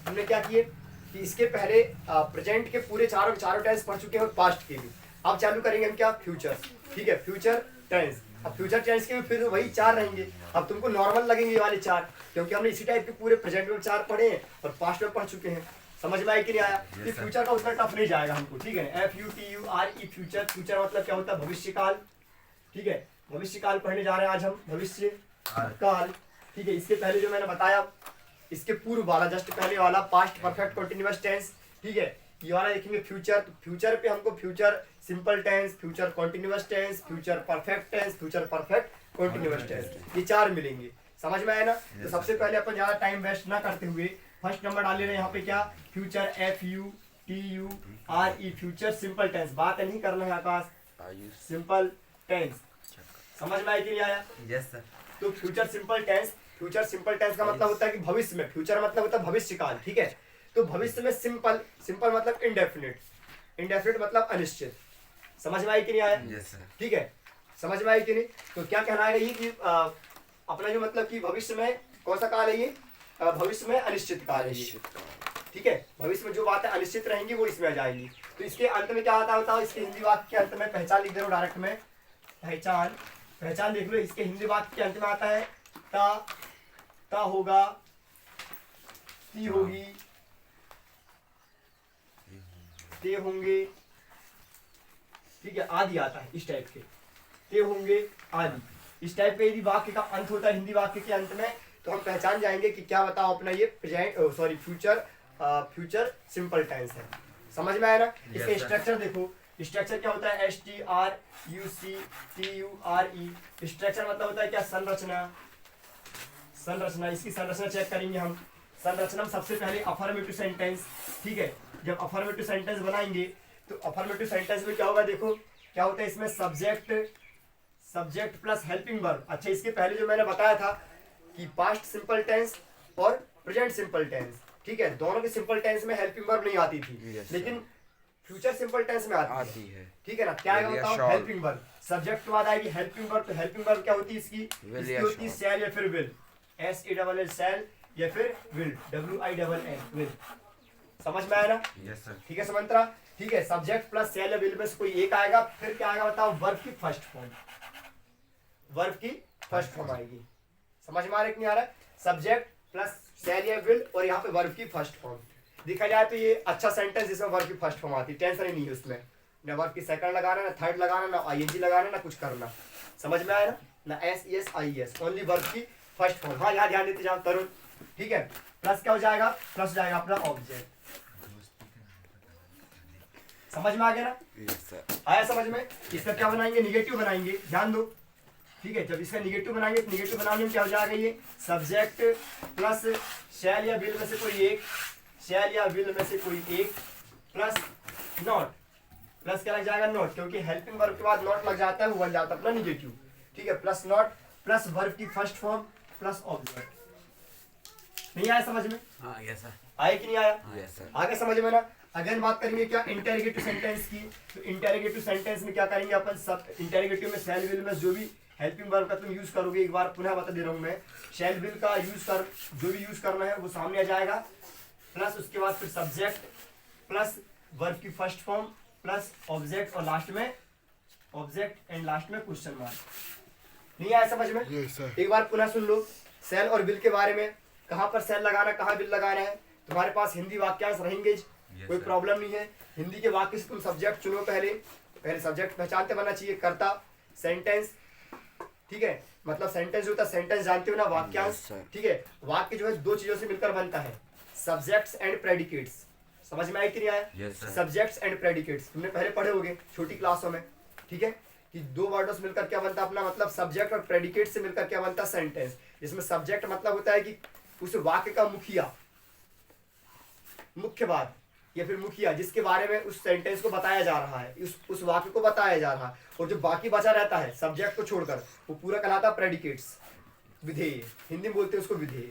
हमने क्या किए कि इसके पहले प्रेजेंट के पूरे चारों टेंस पढ़ चुके हैं और पास्ट के भी। अब चालू करेंगे हम क्या, फ्यूचर। ठीक है, फ्यूचर टेंस। अब फ्यूचर टेंस के भी फिर वही 4 रहेंगे। अब तुमको नॉर्मल लगेंगे ये वाले 4, क्योंकि हमने इसी टाइप के पूरे प्रेजेंट में 4 पढ़े हैं और पास्ट में पढ़ चुके हैं। समझ में आया कि नहीं आया? कि फ्यूचर का उतना टफ नहीं जाएगा हमको। ठीक है, FUTURE फ्यूचर। फ्यूचर मतलब क्या होता है, भविष्य काल। ठीक है, भविष्य काल पढ़ने जा रहे हैं आज हम, भविष्य काल। ठीक है, इसके पहले जो मैंने बताया, इसके पूर्व वाला, जस्ट पहले वाला पास्ट परफेक्ट कंटीन्यूअस टेंस। ठीक है, ये वाला देखेंगे फ्यूचर। तो फ्यूचर पे हमको future simple tense, future continuous tense, future perfect tense, future perfect continuous tense, ये 4 मिलेंगे। समझ में आया ना? तो सबसे पहले अपन ज्यादा टाइम वेस्ट ना करते हुए फर्स्ट नंबर डाल ले रहे हैं यहाँ पे क्या, future FUTURE future simple tense. बात नहीं करना है आकाश, सिंपल टेंस। समझ में आया कि नहीं आया? Yes sir. तो future simple tense, future simple tense का मतलब होता है कि भविष्य में, फ्यूचर मतलब होता है भविष्य काल। ठीक है, तो भविष्य में सिंपल, सिंपल मतलब इंडेफिनिट, इंडेफिनिट मतलब अनिश्चित। समझ में आई कि नहीं आया? Yes sir. ठीक है, समझ में आई कि नहीं? तो क्या कहना है ये कि अपना जो मतलब कि भविष्य में कौन सा काल है ये, भविष्य में अनिश्चित काल है ये। ठीक है, भविष्य में जो बातें अनिश्चित रहेंगी वो इसमें आ जाएंगी। तो इसके अंत में क्या आता होता है, इसके हिंदी वाक्य के अंत में पहचान लिख दे रहा हूं डायरेक्ट में, पहचान। पहचान देख लो, इसके हिंदी वाक्य के अंत में आता है ता होगा, ती होगी, ते होंगे। ठीक है, आदि आता है इस टाइप के, ते होंगे आदि। इस टाइप के यदि वाक्य का अंत होता है हिंदी वाक्य के अंत में, तो हम पहचान जाएंगे कि क्या बताओ अपना ये present future future simple tense है। समझ में आया ना? इसका स्ट्रक्चर देखो, स्ट्रक्चर क्या होता है, STRUCTURE। स्ट्रक्चर मतलब होता है क्या, संरचना। संरचना, इसकी संरचना चेक करेंगे हम। संरचना में सबसे पहले अफर्मेटिव सेंटेंस। ठीक है, जब अफर्मेटिव सेंटेंस बनाएंगे तो अफर्मेटिव सेंटेंस में क्या होगा, देखो क्या होता है इसमें, सब्जेक्ट प्लस हेल्पिंग वर्ब। अच्छा, इसके पहले जो मैंने बताया था कि पास्ट सिंपल टेंस और प्रेजेंट सिंपल टेंस, ठीक है, दोनों के सिंपल टेंस में हेल्पिंग वर्ब नहीं आती थी, लेकिन फ्यूचर सिंपल टेंस में आती है। ठीक है ना? क्या आएगा बताओ, हेल्पिंग वर्ब। सब्जेक्ट के बाद आएगी हेल्पिंग वर्ब। तो हेल्पिंग वर्ब क्या होती है इसकी होती है शैल या फिर विल, SELL शैल या फिर विल, WILL विल। समझ में आया ना? Yes sir. ठीक है समंत्रा? ठीक है, सब्जेक्ट प्लस शैल या विल में से कोई एक आएगा। फिर क्या आएगा बताओ, वर्ब की फर्स्ट फॉर्म, वर्ब की फर्स्ट फॉर्म आएगी। समझ में आ रहा है कि नहीं आ रहा है? सब्जेक्ट प्लस शैल या विल और यहाँ पे वर्ब की फर्स्ट फॉर्म। देखा जाए तो ये अच्छा सेंटेंस जिसमें वर्ब की फर्स्ट फॉर्म आती है, टेंशन ही नहीं है उसमें, ना वर्ब की सेकंड लगाना, ना थर्ड लगाना, ना ING लगाना, ना कुछ करना। समझ में आया ना? SES IES, ओनली वर्ब की फर्स्ट फॉर्म। हाँ, यहाँ ध्यान देते जाओ तरुण। ठीक है, प्लस क्या हो जाएगा, प्लस जाएगा अपना ऑब्जेक्ट। समझ में आ गया ना? Yes sir. आया समझ में? इसका क्या बनाएंगे, निगेटिव बनाएंगे, ध्यान दो। ठीक है, जब इसका निगेटिव बनाएंगे तो निगेटिव बनाने में क्या हो जाएगा, ये सब्जेक्ट प्लस शैल या विल में से कोई एक, शैल या विल में से कोई एक प्लस नॉट। प्लस क्या लग जाएगा, नॉट, क्योंकि हेल्पिंग वर्ब के बाद नॉट लग जाता है, वो बन जाता है अपना निगेटिव। ठीक है, प्लस नॉट प्लस वर्ब की फर्स्ट फॉर्म प्लस ऑब्जेक्ट। नहीं आया समझ में? हाँ यस सर। आया कि नहीं आया? Yes sir. आगे समझ में ना? अगेन बात करेंगे क्या, इंटेरोगेटिव सेंटेंस की। तो इंटेरोगेटिव सेंटेंस में क्या करेंगे अपन, सब इंटेरोगेटिव में शैल विल में जो भी हेल्पिंग वर्ब का तुम यूज करोगे, एक बार पुनः बता दे रहा हूं मैं, शैल विल का यूज कर, जो भी यूज करना है वो सामने आ जाएगा, प्लस उसके बाद फिर सब्जेक्ट प्लस वर्ब की फर्स्ट फॉर्म प्लस ऑब्जेक्ट और लास्ट में ऑब्जेक्ट एंड लास्ट में क्वेश्चन मार्क। नहीं आया समझ में? एक बार पुनः सुन लो शैल और विल के बारे में, कहाँ पर शैल लगाना, कहाँ विल लगाना है। तुम्हारे पास हिंदी वाक्यांश रहेंगे, कोई प्रॉब्लम नहीं है। हिंदी के वाक्य से तुम सब्जेक्ट चुनो, पहले सब्जेक्ट पहचानते बनना चाहिए, कर्ता, सेंटेंस। ठीक है, मतलब सेंटेंस जो होता है, सेंटेंस जानते हो ना, वाक्यांश। ठीक है, वाक्य जो है दो चीजों से मिलकर बनता है, सब्जेक्ट्स एंड प्रेडिकेट्स। समझ में आई कि नहीं आया? सब्जेक्ट्स एंड प्रेडिकेट्स तुमने पहले पढ़े होंगे छोटी क्लासों में। ठीक है, कि दो वर्डों से मिलकर क्या बनता है अपना, मतलब सब्जेक्ट और प्रेडिकेट से मिलकर क्या बनता है, सेंटेंस। जिसमें सब्जेक्ट मतलब होता है कि उस वाक्य का मुखिया, मुख्य बात या फिर मुखिया, जिसके बारे में उस सेंटेंस को बताया जा रहा है, उस वाक्य को बताया जा रहा है। और जो बाकी बचा रहता है सब्जेक्ट को छोड़कर, वो पूरा कहलाता है प्रेडिकेट्स, विधेय। हिंदी में बोलते हैं उसको विधेय।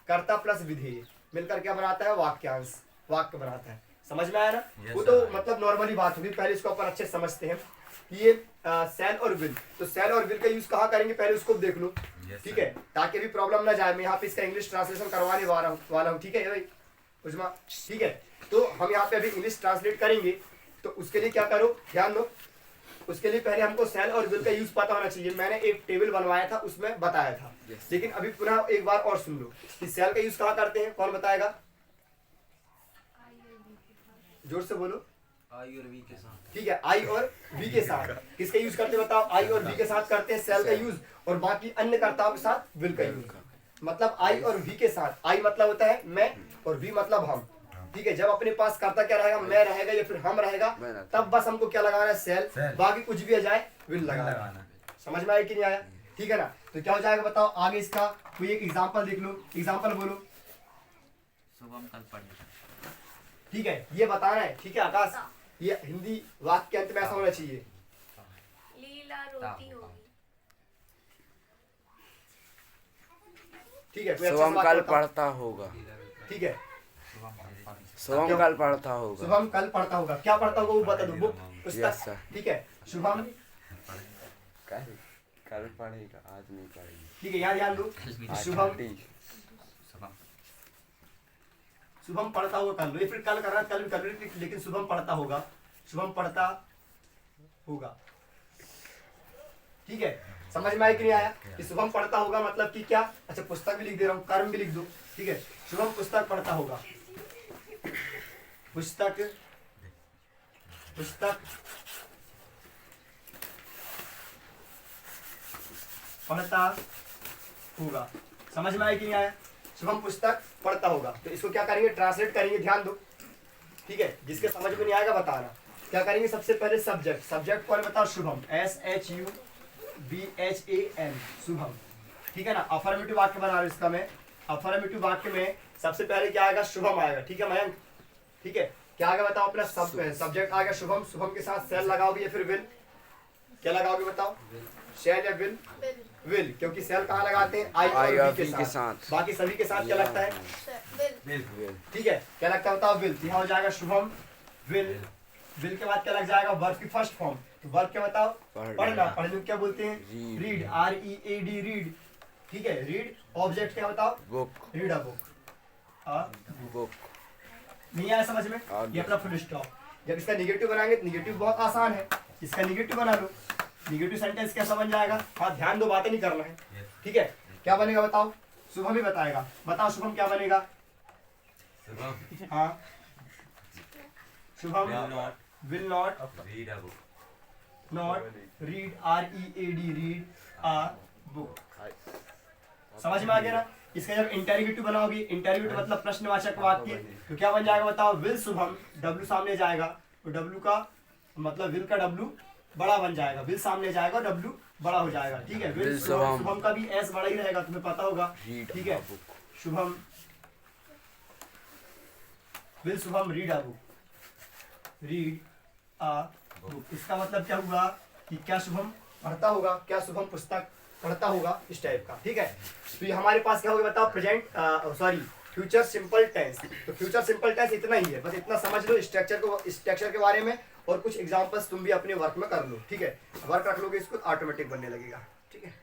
कर्ता प्लस विधेय मिलकर क्या बनाता है, वाक्यांश, वाक्य बनाता है। समझ में आया ना? वो तो मतलब नॉर्मली बात होगी, पहले इसको अपन अच्छे समझते हैं। ये शैल और विल, तो शैल और विल का यूज कहाँ करेंगे पहले उसको देख लो। ठीक है, ताकि भी प्रॉब्लम ना जाए। मैं यहाँ पे इसका इंग्लिश ट्रांसलेशन करवाने वाला हूँ। ठीक है भाई, उजमा, ठीक है। तो हम यहाँ पे अभी इंग्लिश ट्रांसलेट करेंगे, तो उसके लिए क्या करो, ध्यान दो। उसके लिए पहले हमको सेल और विल का यूज पता होना चाहिए। मैंने एक टेबल बनवाया था, उसमें बताया था, लेकिन अभी पुनः एक बार और सुन लो कि सेल का यूज कहाँ करते हैं, कौन बताएगा, जोर से बोलो। आई और वी के साथ। ठीक है, आई और वी के साथ किसका यूज करते हैं बताओ, आई और वी के साथ करते हैं सेल का यूज, और बाकी अन्य कर्ताओं के साथ विल का यूज। मतलब आई और वी के साथ, आई मतलब होता है मैं और वी मतलब हम, ठीक है। जब अपने पास कर्ता क्या रहेगा, मैं रहेगा या फिर हम रहेगा, तब बस हमको क्या लगाना है, सेल, बाकी कुछ भी आ जाए विल लगाना। समझ में आया कि नहीं आया, ठीक है ना। तो क्या हो जाएगा बताओ आगे इसका, कोई एक एग्जांपल देख लो, एग्जांपल बोलो। शुभम कल पढ़ेगा। ठीक है, ये बताना है, ठीक है आकाश, ये हिंदी वाक्य के अंत में ऐसा होना चाहिए। लीला रोती होगी। ठीक है, कोई अच्छा शुभम सा कल वाक्य बताओ। पढ़ता होगा। ठीक है, शुभम कल पढ़ता होगा। शुभम कल पढ़ता होगा, क्या पढ़ता होगा वो बता दो, बुक Yes, पुस्तक, sir. ठीक है। शुभम, कल पढ़ेगा, आज नहीं पढ़ेगा। ठीक है, यहाँ ध्यान दो, आज शुभम, छुट्टी। शुभम शुभम पढ़ता होगा कल, ये फिर कल करना, कल भी कर रही थी, लेकिन शुभम पढ़ता होगा, शुभम पढ़ता होगा, ठीक है। समझ में आया कि नहीं आया कि शुभम पढ़ता होगा मतलब कि क्या, अच्छा पुस्तक भी लिख दे रहा हूँ, कर्म भी लिख दो, ठीक है। शुभम पुस्तक पढ़ता होगा, पुस्तक, पुस्तक पढ़ता होगा। समझ में आया कि नहीं आया, शुभम पुस्तक पढ़ता होगा। तो इसको क्या करेंगे, ट्रांसलेट करेंगे, ध्यान दो, ठीक है। जिसके समझ में नहीं आएगा बताना। क्या करेंगे, सबसे पहले सब्जेक्ट, सब्जेक्ट कौन बताओ, शुभम, SHUBHAM, शुभम, ठीक है ना। अफर्मेटिव वाक्य बना रहा हूं इसका मैं, अफर्मेटिव वाक्य में सबसे पहले क्या आएगा, शुभम आएगा, ठीक है मयंक, ठीक है। क्या आएगा बताओ, अपना सब्जेक्ट आएगा शुभम, शुभम के साथ सेल लगाओगे या फिर विल, क्या लगाओगे बताओ, सेल या विल, विल, क्योंकि सेल कहाँ लगाते हैं, आई और वी के साथ, बाकी सभी के साथ क्या लगता है, ठीक है। क्या लगता है बताओ, विल। यहाँ हो जाएगा शुभम विल, विल के बाद क्या लग जाएगा, वर्ब की फर्स्ट फॉर्म, तो वर्ब क्या बताओ, पढ़ना, पढ़ने को क्या बोलते हैं, रीड, READ, रीड, ठीक है। रीड, ऑब्जेक्ट क्या बताओ, book, read a book, book. नहीं आया समझ में, ये अपना फुल स्टॉप। जब इसका निगेटिव बनाएंगे तो निगेटिव बहुत आसान है, इसका निगेटिव बना लो, निगेटिव सेंटेंस कैसा बन जाएगा, हाँ ध्यान दो, बातें नहीं करना है, ठीक है। क्या बनेगा बताओ, शुभम ही बताएगा, बताओ शुभम क्या बनेगा, हाँ Shubham will not read a book, not read, READ, read a book. समझ में आ गया ना। इसका जब इंटेरोगेटिव बनाओगे, इंटेरोगेटिव मतलब प्रश्नवाचक वाक्य, तो क्या बन जाएगा बताओ, विल शुभम, W सामने जाएगा, तो W का मतलब विल का W बड़ा बन जाएगा, विल सामने जाएगा, W बड़ा हो जाएगा, ठीक है। विल शुभम, शुभम का भी S बड़ा ही रहेगा, तुम्हें पता होगा, ठीक है। Shubham, will Shubham read a book, read a book, इसका मतलब क्या हुआ कि क्या शुभम पढ़ता होगा, क्या शुभम पुस्तक पढ़ता होगा, इस टाइप का, ठीक है। तो ये हमारे पास क्या होगा बताओ, present sorry future simple tense. तो फ्यूचर सिंपल टेंस इतना ही है, बस इतना समझ लो स्ट्रक्चर के बारे में, और कुछ एग्जांपल्स तुम भी अपने वर्क में कर लो, ठीक है। वर्क रख लोगे इसको ऑटोमेटिक बनने लगेगा, ठीक है।